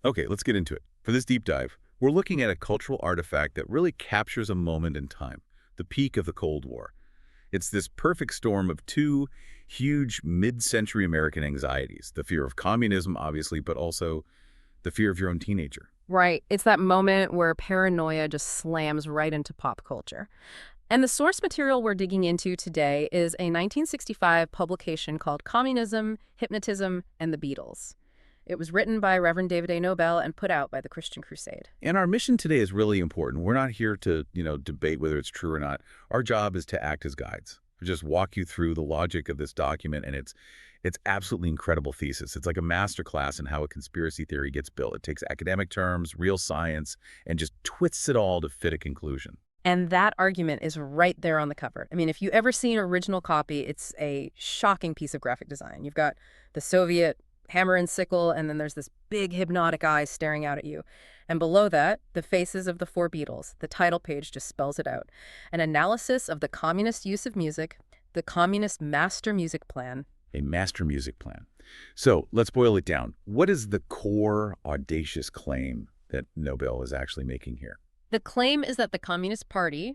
Okay, let's get into it. For this deep dive, we're looking at a cultural artifact that really captures a moment in time, the peak of the Cold War. It's this perfect storm of two huge mid-century American anxieties, the fear of communism, obviously, but also the fear of your own teenager. Right. It's that moment where paranoia just slams right into pop culture. And the source material we're digging into today is a 1965 publication called Communism, Hypnotism, and the Beatles. It was written by Reverend David A. Noebel and put out by the Christian Crusade. And our mission today is really important. We're not here to, debate whether it's true or not. Our job is to act as guides. We just walk you through the logic of this document, and it's absolutely incredible thesis. It's like a masterclass in how a conspiracy theory gets built. It takes academic terms, real science, and just twists it all to fit a conclusion. And that argument is right there on the cover. I mean, if you ever see an original copy, it's a shocking piece of graphic design. You've got the Soviet hammer and sickle, and then there's this big hypnotic eye staring out at you. And below that, the faces of the four Beatles. The title page just spells it out. An analysis of the communist use of music, the communist master music plan. A master music plan. So let's boil it down. What is the core audacious claim that Nobel is actually making here? The claim is that the Communist Party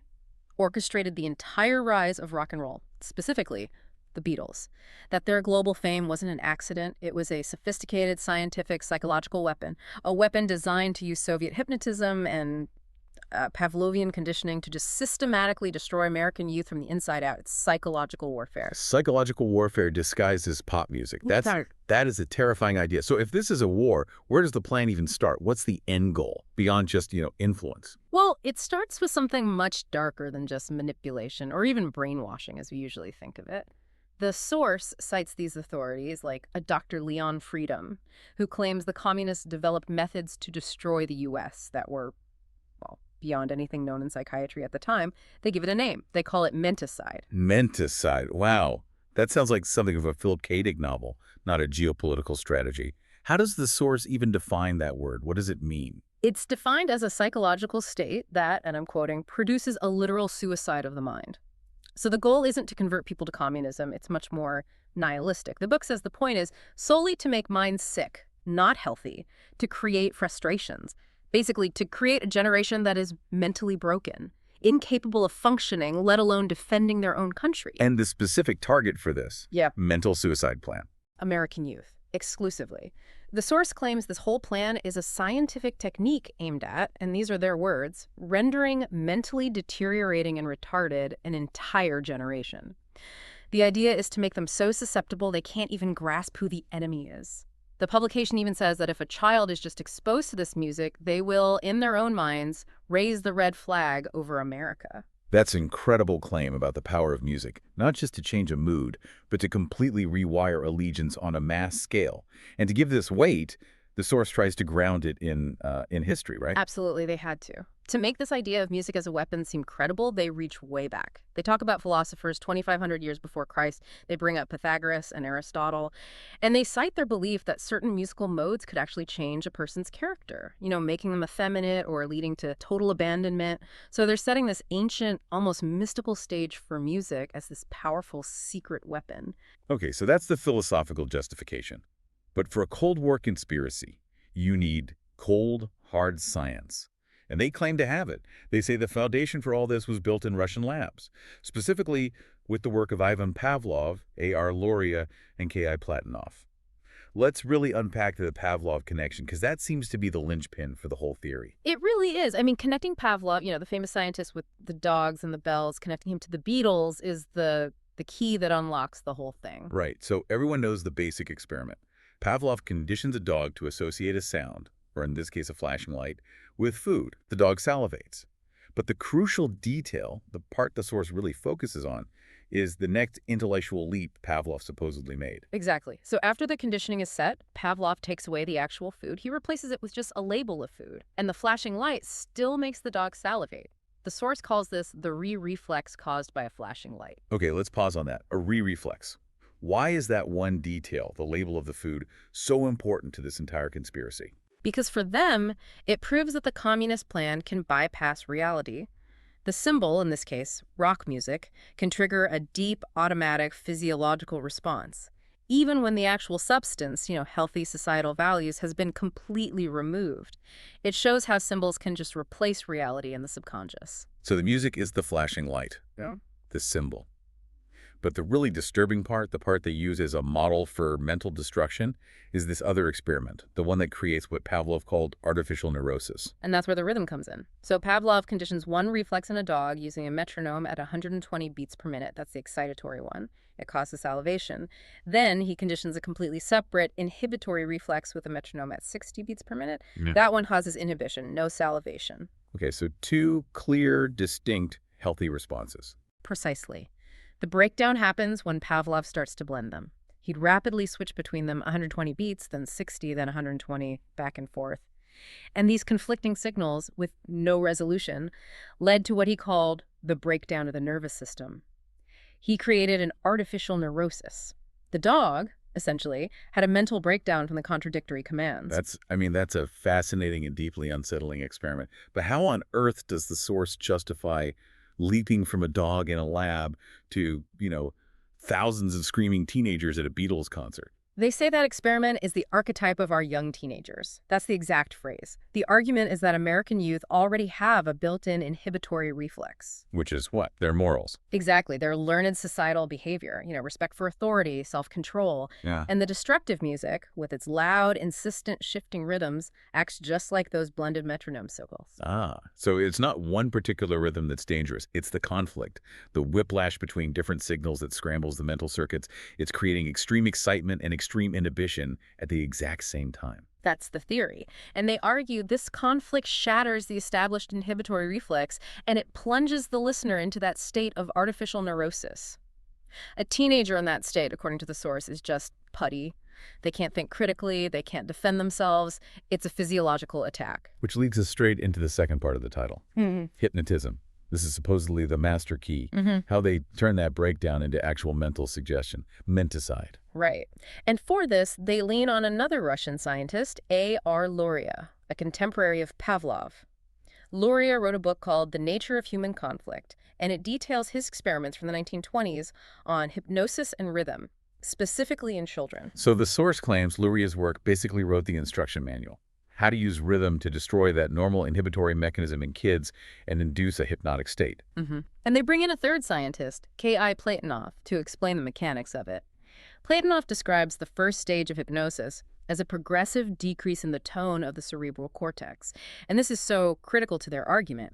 orchestrated the entire rise of rock and roll, specifically the Beatles, that their global fame wasn't an accident. It was a sophisticated scientific psychological weapon, a weapon designed to use Soviet hypnotism and Pavlovian conditioning to just systematically destroy American youth from the inside out. It's psychological warfare. Psychological warfare disguised as pop music. That is a terrifying idea. So if this is a war, where does the plan even start? What's the end goal beyond just, influence? Well, it starts with something much darker than just manipulation or even brainwashing as we usually think of it. The source cites these authorities like a Dr. Leon Freedom, who claims the communists developed methods to destroy the U.S. that were, well, beyond anything known in psychiatry at the time. They give it a name. They call it menticide. Menticide. Wow. That sounds like something of a Philip K. Dick novel, not a geopolitical strategy. How does the source even define that word? What does it mean? It's defined as a psychological state that, and I'm quoting, produces a literal suicide of the mind. So the goal isn't to convert people to communism. It's much more nihilistic. The book says the point is solely to make minds sick, not healthy, to create frustrations. Basically, to create a generation that is mentally broken, incapable of functioning, let alone defending their own country. And the specific target for this? Yeah. Mental suicide plan. American youth, exclusively. The source claims this whole plan is a scientific technique aimed at, and these are their words, rendering mentally deteriorating and retarded an entire generation. The idea is to make them so susceptible they can't even grasp who the enemy is. The publication even says that if a child is just exposed to this music, they will, in their own minds, raise the red flag over America. That's an incredible claim about the power of music, not just to change a mood, but to completely rewire allegiance on a mass scale. And to give this weight, the source tries to ground it in history, right? Absolutely, they had to. To make this idea of music as a weapon seem credible, they reach way back. They talk about philosophers 2,500 years before Christ. They bring up Pythagoras and Aristotle, and they cite their belief that certain musical modes could actually change a person's character, making them effeminate or leading to total abandonment. So they're setting this ancient, almost mystical stage for music as this powerful secret weapon. Okay, so that's the philosophical justification. But for a Cold War conspiracy, you need cold, hard science. And they claim to have it. They say the foundation for all this was built in Russian labs, specifically with the work of Ivan Pavlov, A.R. Luria, and K.I. Platonov. Let's really unpack the Pavlov connection, because that seems to be the linchpin for the whole theory. It really is. I mean, connecting Pavlov, the famous scientist with the dogs and the bells, connecting him to the Beatles is the key that unlocks the whole thing. Right. So everyone knows the basic experiment. Pavlov conditions a dog to associate a sound, or in this case a flashing light, with food. The dog salivates. But the crucial detail, the part the source really focuses on, is the next intellectual leap Pavlov supposedly made. Exactly. So after the conditioning is set, Pavlov takes away the actual food. He replaces it with just a label of food. And the flashing light still makes the dog salivate. The source calls this the re-reflex caused by a flashing light. Okay, let's pause on that. A re-reflex. Why is that one detail, the label of the food, so important to this entire conspiracy? Because for them, it proves that the communist plan can bypass reality. The symbol, in this case, rock music, can trigger a deep, automatic physiological response. even when the actual substance, healthy societal values, has been completely removed. It shows how symbols can just replace reality in the subconscious. So the music is the flashing light, Yeah. the symbol. But the really disturbing part, the part they use as a model for mental destruction, is this other experiment, the one that creates what Pavlov called artificial neurosis. And that's where the rhythm comes in. So Pavlov conditions one reflex in a dog using a metronome at 120 beats per minute. That's the excitatory one. It causes salivation. Then he conditions a completely separate inhibitory reflex with a metronome at 60 beats per minute. Yeah. That one causes inhibition, no salivation. Okay, so two clear, distinct, healthy responses. Precisely. The breakdown happens when Pavlov starts to blend them. He'd rapidly switch between them 120 beats, then 60, then 120, back and forth. And these conflicting signals, with no resolution, led to what he called the breakdown of the nervous system. He created an artificial neurosis. The dog, essentially, had a mental breakdown from the contradictory commands. That's a fascinating and deeply unsettling experiment. But how on earth does the source justify leaping from a dog in a lab to, thousands of screaming teenagers at a Beatles concert? They say that experiment is the archetype of our young teenagers. That's the exact phrase. The argument is that American youth already have a built-in inhibitory reflex. Which is what? Their morals. Exactly. Their learned societal behavior, respect for authority, self-control. Yeah. And the destructive music, with its loud, insistent, shifting rhythms, acts just like those blended metronome signals. So it's not one particular rhythm that's dangerous. It's the conflict, the whiplash between different signals that scrambles the mental circuits. It's creating extreme excitement and extreme inhibition at the exact same time. That's the theory. And they argue this conflict shatters the established inhibitory reflex, and it plunges the listener into that state of artificial neurosis. A teenager in that state, according to the source, is just putty. They can't think critically. They can't defend themselves. It's a physiological attack. Which leads us straight into the second part of the title, hypnotism. This is supposedly the master key, how they turn that breakdown into actual mental suggestion, menticide. Right. And for this, they lean on another Russian scientist, A.R. Luria, a contemporary of Pavlov. Luria wrote a book called The Nature of Human Conflict, and it details his experiments from the 1920s on hypnosis and rhythm, specifically in children. So the source claims Luria's work basically wrote the instruction manual, how to use rhythm to destroy that normal inhibitory mechanism in kids and induce a hypnotic state. And they bring in a third scientist, K.I. Platonov, to explain the mechanics of it. Platonov describes the first stage of hypnosis as a progressive decrease in the tone of the cerebral cortex. And this is so critical to their argument.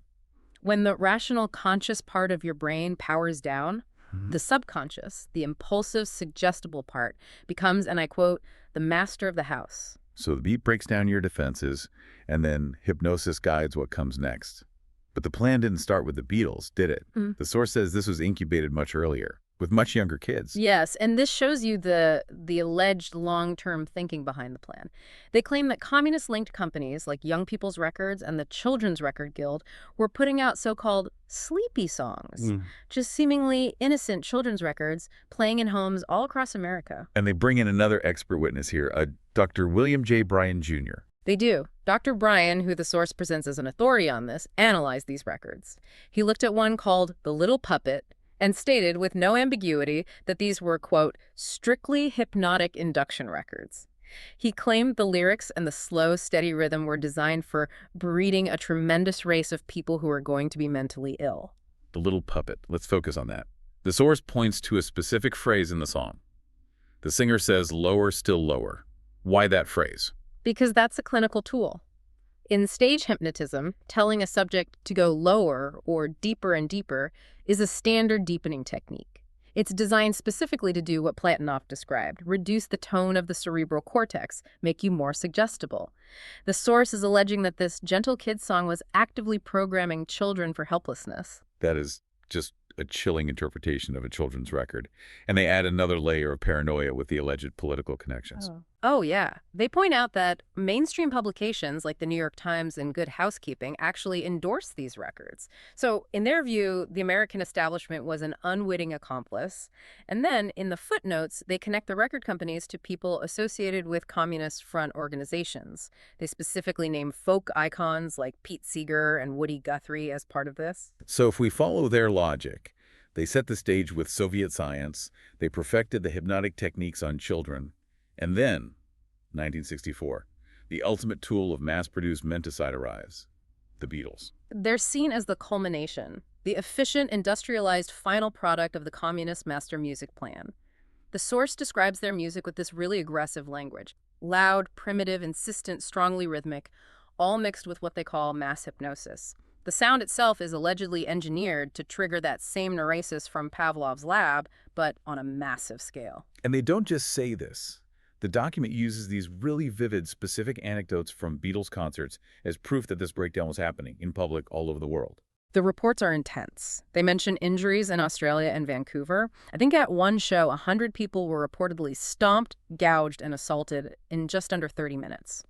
When the rational, conscious part of your brain powers down, the subconscious, the impulsive, suggestible part, becomes, and I quote, the master of the house. So the beat breaks down your defenses, and then hypnosis guides what comes next. But the plan didn't start with the Beatles, did it? The source says this was incubated much earlier, with much younger kids. Yes, and this shows you the alleged long-term thinking behind the plan. They claim that communist-linked companies like Young People's Records and the Children's Record Guild were putting out so-called sleepy songs, just seemingly innocent children's records playing in homes all across America. And they bring in another expert witness here, a Dr. William J. Bryan, Jr. They do. Dr. Bryan, who the source presents as an authority on this, analyzed these records. He looked at one called The Little Puppet and stated with no ambiguity that these were, quote, strictly hypnotic induction records. He claimed the lyrics and the slow, steady rhythm were designed for breeding a tremendous race of people who are going to be mentally ill. The Little Puppet. Let's focus on that. The source points to a specific phrase in the song. The singer says, lower, still lower. Why that phrase? Because that's a clinical tool. In stage hypnotism, telling a subject to go lower or deeper and deeper is a standard deepening technique. It's designed specifically to do what Platonov described, reduce the tone of the cerebral cortex, make you more suggestible. The source is alleging that this gentle kid song was actively programming children for helplessness. That is just a chilling interpretation of a children's record. And they add another layer of paranoia with the alleged political connections. Oh, yeah. They point out that mainstream publications like the New York Times and Good Housekeeping actually endorse these records. So in their view, the American establishment was an unwitting accomplice. And then in the footnotes, they connect the record companies to people associated with communist front organizations. They specifically name folk icons like Pete Seeger and Woody Guthrie as part of this. So if we follow their logic, They set the stage with Soviet science, they perfected the hypnotic techniques on children, and then, 1964, the ultimate tool of mass-produced menticide arrives, the Beatles. They're seen as the culmination, the efficient, industrialized final product of the communist master music plan. The source describes their music with this really aggressive language. Loud, primitive, insistent, strongly rhythmic, all mixed with what they call mass hypnosis. The sound itself is allegedly engineered to trigger that same neurosis from Pavlov's lab, but on a massive scale. And they don't just say this. The document uses these really vivid, specific anecdotes from Beatles concerts as proof that this breakdown was happening in public all over the world. The reports are intense. They mention injuries in Australia and Vancouver. I think at one show, 100 people were reportedly stomped, gouged, and assaulted in just under 30 minutes.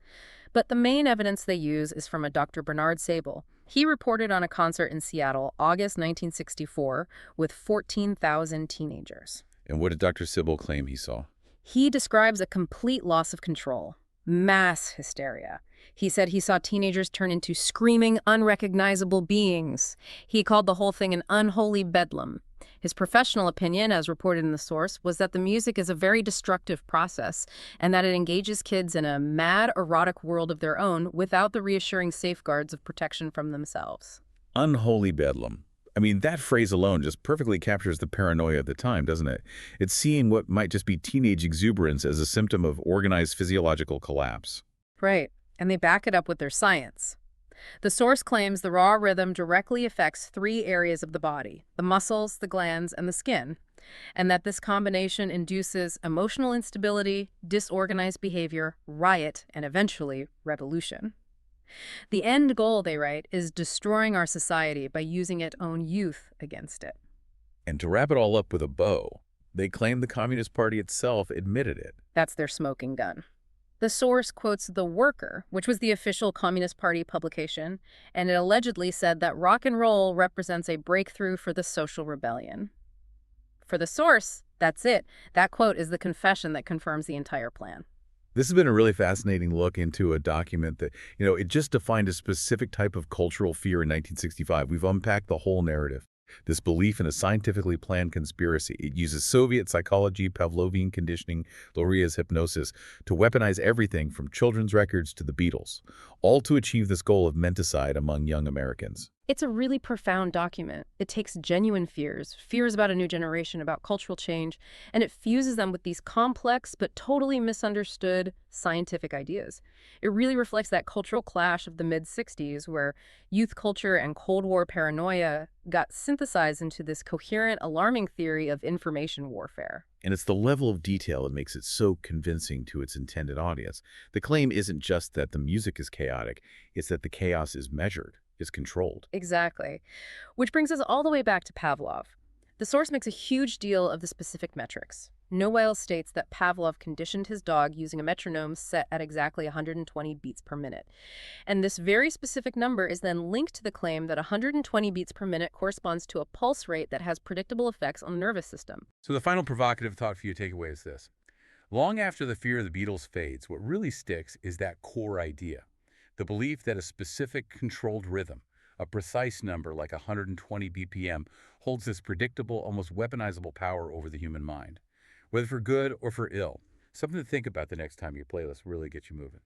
But the main evidence they use is from a Dr. Bernard Sable. He reported on a concert in Seattle, August 1964, with 14,000 teenagers. And what did Dr. Sybil claim he saw? He describes a complete loss of control, mass hysteria. He said he saw teenagers turn into screaming, unrecognizable beings. He called the whole thing an unholy bedlam. His professional opinion, as reported in the source, was that the music is a very destructive process and that it engages kids in a mad, erotic world of their own without the reassuring safeguards of protection from themselves. Unholy bedlam. I mean, that phrase alone just perfectly captures the paranoia of the time, doesn't it? It's seeing what might just be teenage exuberance as a symptom of organized physiological collapse. Right, and they back it up with their science. The source claims the raw rhythm directly affects 3 areas of the body, the muscles, the glands, and the skin, and that this combination induces emotional instability, disorganized behavior, riot, and eventually revolution. The end goal, they write, is destroying our society by using its own youth against it. And to wrap it all up with a bow, they claim the Communist Party itself admitted it. That's their smoking gun. The source quotes The Worker, which was the official Communist Party publication, and it allegedly said that rock and roll represents a breakthrough for the social rebellion. For the source, that's it. That quote is the confession that confirms the entire plan. This has been a really fascinating look into a document that, it just defined a specific type of cultural fear in 1965. We've unpacked the whole narrative. This belief in a scientifically planned conspiracy. It uses Soviet psychology, Pavlovian conditioning, Loria's hypnosis to weaponize everything from children's records to the Beatles, all to achieve this goal of menticide among young Americans. It's a really profound document. It takes genuine fears about a new generation, about cultural change, and it fuses them with these complex but totally misunderstood scientific ideas. It really reflects that cultural clash of the mid-60s where youth culture and Cold War paranoia got synthesized into this coherent, alarming theory of information warfare. And it's the level of detail that makes it so convincing to its intended audience. The claim isn't just that the music is chaotic, it's that the chaos is measured, is controlled. Exactly. Which brings us all the way back to Pavlov. The source makes a huge deal of the specific metrics. Noebel states that Pavlov conditioned his dog using a metronome set at exactly 120 beats per minute. And this very specific number is then linked to the claim that 120 beats per minute corresponds to a pulse rate that has predictable effects on the nervous system. So the final provocative thought for you to take away is this. Long after the fear of the Beatles fades, what really sticks is that core idea. The belief that a specific controlled rhythm, a precise number like 120 BPM, holds this predictable, almost weaponizable power over the human mind. Whether for good or for ill, something to think about the next time your playlist really gets you moving.